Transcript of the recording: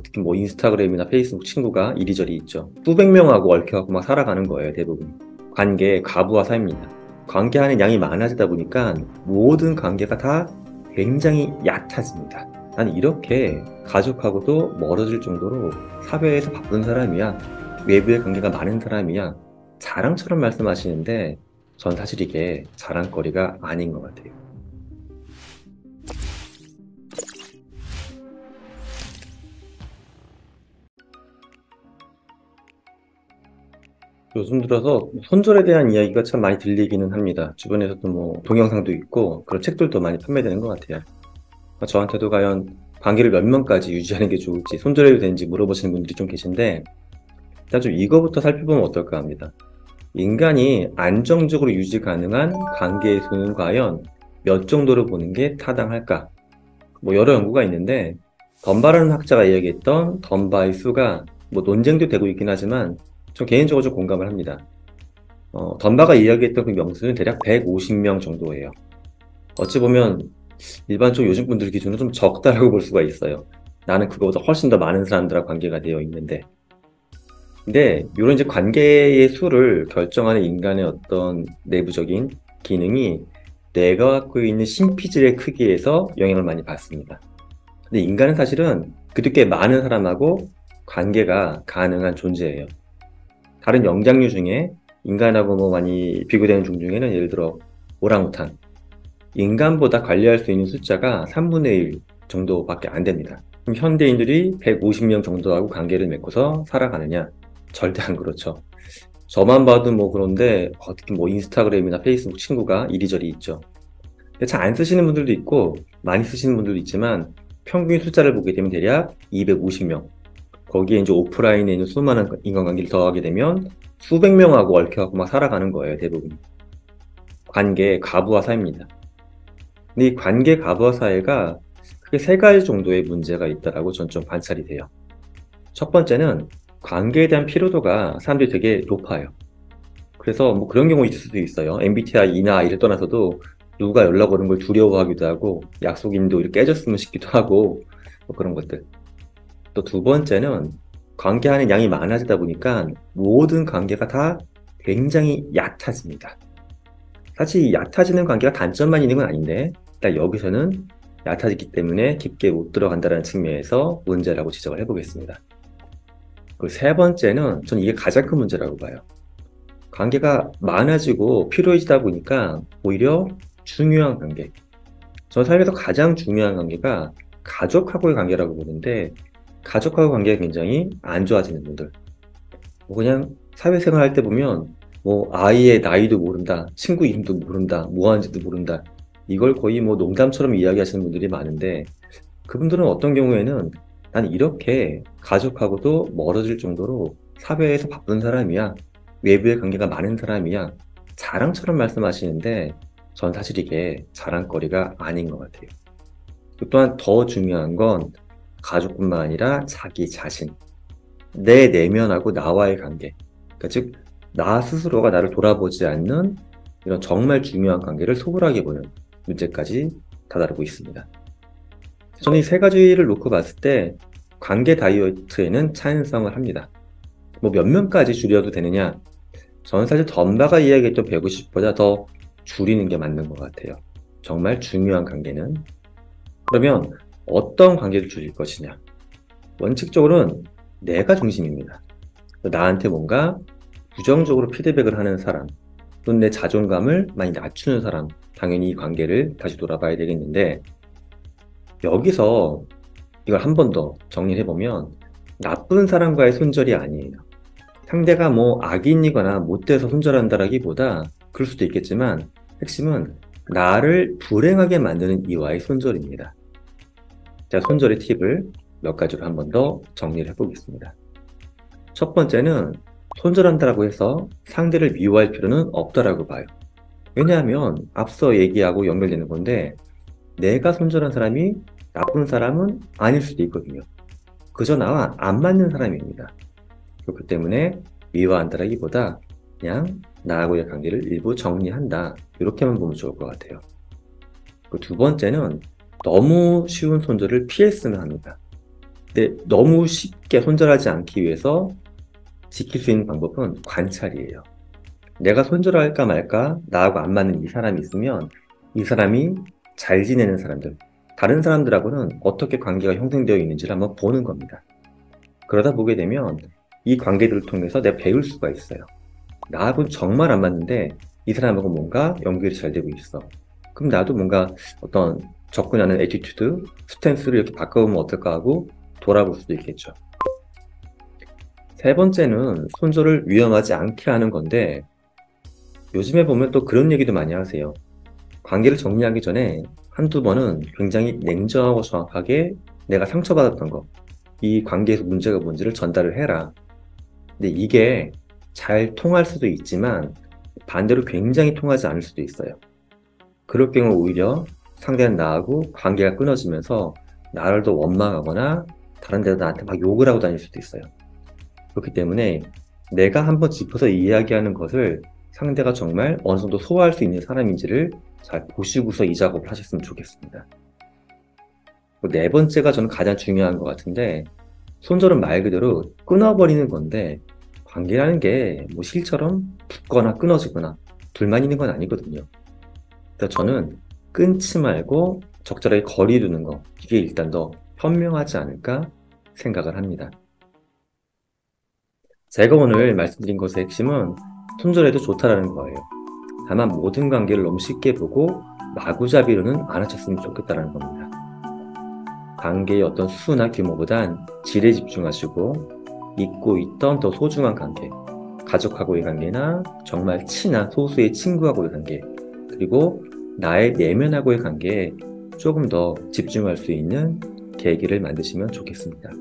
특히 뭐 인스타그램이나 페이스북 친구가 이리저리 있죠. 수백 명하고 얽혀갖고 막 살아가는 거예요, 대부분. 관계 가부와 사입니다. 관계하는 양이 많아지다 보니까 모든 관계가 다 굉장히 얕아집니다. 난 이렇게 가족하고도 멀어질 정도로 사회에서 바쁜 사람이야, 외부의 관계가 많은 사람이야, 자랑처럼 말씀하시는데 전 사실 이게 자랑거리가 아닌 것 같아요. 요즘 들어서 손절에 대한 이야기가 참 많이 들리기는 합니다. 주변에서도 뭐 동영상도 있고 그런 책들도 많이 판매되는 것 같아요. 저한테도 과연 관계를 몇 명까지 유지하는 게 좋을지, 손절해도 되는지 물어보시는 분들이 좀 계신데, 일단 좀 이거부터 살펴보면 어떨까 합니다. 인간이 안정적으로 유지 가능한 관계의 수는 과연 몇 정도로 보는 게 타당할까? 뭐 여러 연구가 있는데, 덤바라는 학자가 이야기했던 덤바의 수가 뭐 논쟁도 되고 있긴 하지만 좀 개인적으로 좀 공감을 합니다. 덤바가 이야기했던 그 명수는 대략 150명 정도예요. 어찌 보면 일반적으로 요즘 분들 기준으로 좀 적다라고 볼 수가 있어요. 나는 그거보다 훨씬 더 많은 사람들과 관계가 되어 있는데. 근데 이런 이제 관계의 수를 결정하는 인간의 어떤 내부적인 기능이 내가 갖고 있는 심피질의 크기에서 영향을 많이 받습니다. 근데 인간은 사실은 그도 꽤 많은 사람하고 관계가 가능한 존재예요. 다른 영장류 중에 인간하고 뭐 많이 비교되는 종 중에는 예를 들어 오랑우탄. 인간보다 관리할 수 있는 숫자가 3분의 1 정도밖에 안 됩니다. 그럼 현대인들이 150명 정도하고 관계를 맺고서 살아가느냐? 절대 안 그렇죠. 저만 봐도 뭐 그런데 특히 뭐 인스타그램이나 페이스북 친구가 이리저리 있죠. 잘 안 쓰시는 분들도 있고 많이 쓰시는 분들도 있지만 평균 숫자를 보게 되면 대략 250명. 거기에 이제 오프라인에 있는 수많은 인간관계를 더하게 되면 수백 명하고 얽혀갖고 막 살아가는 거예요, 대부분. 관계 가부와 사입니다. 근데 이 관계 가부와 사이가 크게 세 가지 정도의 문제가 있다라고 전 좀 관찰이 돼요. 첫 번째는 관계에 대한 피로도가 사람들이 되게 높아요. 그래서 뭐 그런 경우 있을 수도 있어요. MBTI E나 I를 떠나서도 누가 연락 오는 걸 두려워하기도 하고 약속인도 이렇게 깨졌으면 싶기도 하고 뭐 그런 것들. 또 두 번째는 관계하는 양이 많아지다 보니까 모든 관계가 다 굉장히 얕아집니다. 사실 이 얕아지는 관계가 단점만 있는 건 아닌데 일단 여기서는 얕아지기 때문에 깊게 못 들어간다는 측면에서 문제라고 지적을 해보겠습니다. 그리고 세 번째는 저는 이게 가장 큰 문제라고 봐요. 관계가 많아지고 필요해지다 보니까 오히려 중요한 관계, 저는 삶에서 가장 중요한 관계가 가족하고의 관계라고 보는데, 가족하고 관계가 굉장히 안 좋아지는 분들, 뭐 그냥 사회생활 할 때 보면 뭐 아이의 나이도 모른다, 친구 이름도 모른다, 뭐 하는지도 모른다, 이걸 거의 뭐 농담처럼 이야기하시는 분들이 많은데, 그분들은 어떤 경우에는 난 이렇게 가족하고도 멀어질 정도로 사회에서 바쁜 사람이야, 외부의 관계가 많은 사람이야, 자랑처럼 말씀하시는데 전 사실 이게 자랑거리가 아닌 것 같아요. 또 또한 더 중요한 건 가족뿐만 아니라 자기 자신, 내 내면하고 나와의 관계, 그러니까 즉, 나 스스로가 나를 돌아보지 않는 이런 정말 중요한 관계를 소홀하게 보는 문제까지 다다루고 있습니다. 저는 이 세 가지를 놓고 봤을 때 관계 다이어트에는 찬성을 합니다. 뭐 몇 명까지 줄여도 되느냐? 저는 사실 덤바가 이야기했던 150보다 더 줄이는 게 맞는 것 같아요. 정말 중요한 관계는. 그러면 어떤 관계를 줄일 것이냐? 원칙적으로는 내가 중심입니다. 나한테 뭔가 부정적으로 피드백을 하는 사람, 또는 내 자존감을 많이 낮추는 사람, 당연히 이 관계를 다시 돌아봐야 되겠는데, 여기서 이걸 한 번 더 정리를 해보면 나쁜 사람과의 손절이 아니에요. 상대가 뭐 악인이거나 못돼서 손절한다라기보다 그럴 수도 있겠지만 핵심은 나를 불행하게 만드는 이와의 손절입니다. 자, 손절의 팁을 몇 가지로 한 번 더 정리를 해보겠습니다. 첫 번째는 손절한다라고 해서 상대를 미워할 필요는 없다라고 봐요. 왜냐하면 앞서 얘기하고 연결되는 건데 내가 손절한 사람이 나쁜 사람은 아닐 수도 있거든요. 그저 나와 안 맞는 사람입니다. 그렇기 때문에 미워한다라기보다 그냥 나하고의 관계를 일부 정리한다, 이렇게만 보면 좋을 것 같아요. 그 두 번째는 너무 쉬운 손절을 피했으면 합니다. 근데 너무 쉽게 손절하지 않기 위해서 지킬 수 있는 방법은 관찰이에요. 내가 손절할까 말까 나하고 안 맞는 이 사람이 있으면 이 사람이 잘 지내는 사람들, 다른 사람들하고는 어떻게 관계가 형성되어 있는지를 한번 보는 겁니다. 그러다 보게 되면 이 관계들을 통해서 내가 배울 수가 있어요. 나하고는 정말 안 맞는데 이 사람하고 뭔가 연결이 잘 되고 있어. 그럼 나도 뭔가 어떤 접근하는 애티튜드, 스탠스를 이렇게 바꿔보면 어떨까 하고 돌아볼 수도 있겠죠. 세 번째는 손절을 위험하지 않게 하는 건데 요즘에 보면 또 그런 얘기도 많이 하세요. 관계를 정리하기 전에 한두 번은 굉장히 냉정하고 정확하게 내가 상처받았던 거, 이 관계에서 문제가 뭔지를 전달을 해라. 근데 이게 잘 통할 수도 있지만 반대로 굉장히 통하지 않을 수도 있어요. 그럴 경우 오히려 상대는 나하고 관계가 끊어지면서 나를 더 원망하거나 다른 데서 나한테 막 욕을 하고 다닐 수도 있어요. 그렇기 때문에 내가 한번 짚어서 이야기하는 것을 상대가 정말 어느 정도 소화할 수 있는 사람인지를 잘 보시고서 이 작업을 하셨으면 좋겠습니다. 네 번째가 저는 가장 중요한 것 같은데, 손절은 말 그대로 끊어버리는 건데 관계라는 게 뭐 실처럼 붙거나 끊어지거나 둘만 있는 건 아니거든요. 그래서 저는 끊지 말고 적절하게 거리 두는 거, 이게 일단 더 현명하지 않을까 생각을 합니다. 제가 오늘 말씀드린 것의 핵심은 손절해도 좋다라는 거예요. 다만 모든 관계를 너무 쉽게 보고 마구잡이로는 안 하셨으면 좋겠다는 겁니다. 관계의 어떤 수나 규모보단 질에 집중하시고 잊고 있던 더 소중한 관계, 가족하고의 관계나 정말 친한 소수의 친구하고의 관계, 그리고 나의 내면하고의 관계에 조금 더 집중할 수 있는 계기를 만드시면 좋겠습니다.